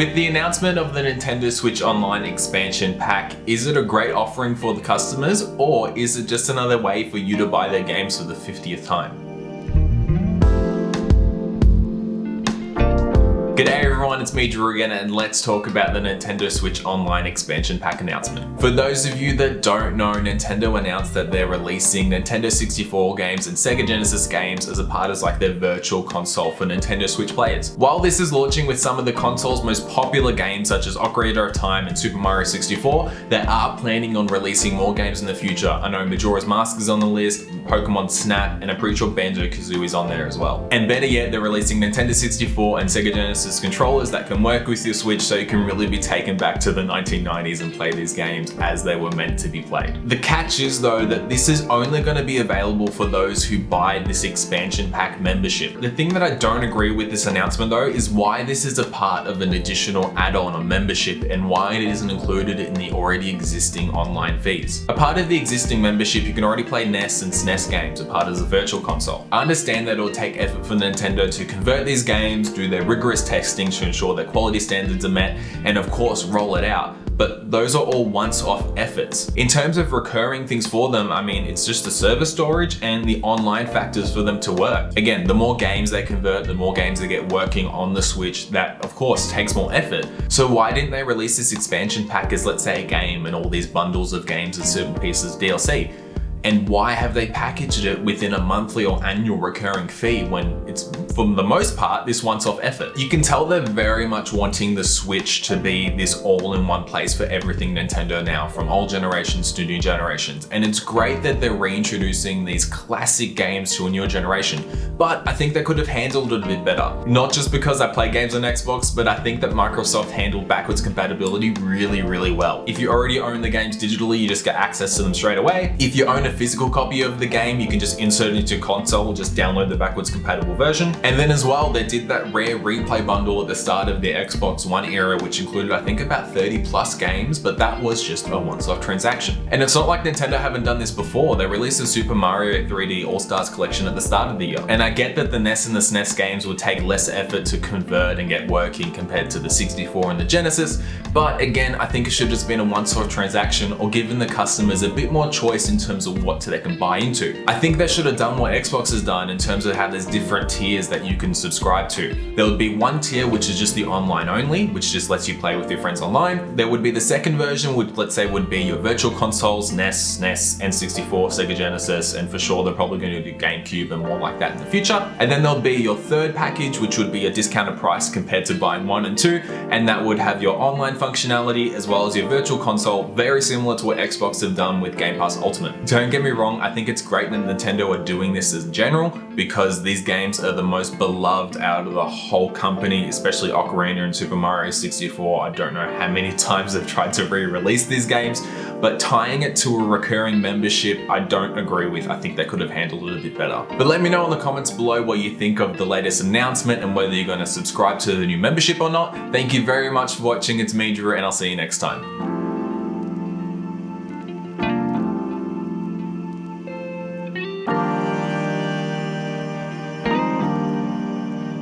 With the announcement of the Nintendo Switch Online expansion pack, is it a great offering for the customers, or is it just another way for you to buy their games for the 50th time? G'day everyone, it's me Drew again, and let's talk about the Nintendo Switch Online expansion pack announcement. For those of you that don't know, Nintendo announced that they're releasing Nintendo 64 games and Sega Genesis games as a part of their virtual console for Nintendo Switch players. While this is launching with some of the console's most popular games such as Ocarina of Time and Super Mario 64, they are planning on releasing more games in the future. I know Majora's Mask is on the list, Pokemon Snap, and I'm pretty sure Banjo-Kazooie is on there as well. And better yet, they're releasing Nintendo 64 and Sega Genesis controllers that can work with your Switch, so you can really be taken back to the 1990s and play these games as they were meant to be played. The catch is though that this is only going to be available for those who buy this expansion pack membership. The thing that I don't agree with this announcement though is why this is a part of an additional add-on or membership and why it isn't included in the already existing online fees. A part of the existing membership, you can already play NES and SNES games, a part of the virtual console. I understand that it'll take effort for Nintendo to convert these games, do their rigorous testing to ensure that quality standards are met, and of course roll it out. But those are all once-off efforts. In terms of recurring things for them, I mean, it's just the server storage and the online factors for them to work. Again, the more games they convert, the more games they get working on the Switch, that of course takes more effort. So why didn't they release this expansion pack as, let's say, a game and all these bundles of games and certain pieces of DLC? And why have they packaged it within a monthly or annual recurring fee when it's, for the most part, this once-off effort? You can tell they're very much wanting the Switch to be this all-in-one place for everything Nintendo now, from old generations to new generations. And it's great that they're reintroducing these classic games to a newer generation, but I think they could have handled it a bit better. Not just because I play games on Xbox, but I think that Microsoft handled backwards compatibility really, really well. If you already own the games digitally, you just get access to them straight away. If you own a physical copy of the game, you can just insert it into your console, just download the backwards compatible version. And then as well, they did that rare replay bundle at the start of the Xbox One era, which included I think about 30 plus games, but that was just a once-off transaction. And it's not like Nintendo haven't done this before. They released a Super Mario 3D All-Stars collection at the start of the year. And I get that the NES and the SNES games would take less effort to convert and get working compared to the 64 and the Genesis, but again, I think it should have just been a once-off transaction or given the customers a bit more choice in terms of what they can buy into. I think they should have done what Xbox has done in terms of how there's different tiers that you can subscribe to. There would be one tier which is just the online only, which just lets you play with your friends online. There would be the second version, which let's say would be your virtual consoles, NES, SNES, N64, Sega Genesis, and for sure they're probably going to do GameCube and more like that in the future. And then there'll be your third package, which would be a discounted price compared to buying 1 and 2, and that would have your online functionality as well as your virtual console, very similar to what Xbox have done with Game Pass Ultimate. Don't get me wrong, I think it's great that Nintendo are doing this in general because these games are the most beloved out of the whole company, especially Ocarina and Super Mario 64. I don't know how many times they've tried to re-release these games, but tying it to a recurring membership, I don't agree with. I think they could have handled it a bit better. But let me know in the comments below what you think of the latest announcement and whether you're going to subscribe to the new membership or not. Thank you very much for watching. It's me, Drew, and I'll see you next time.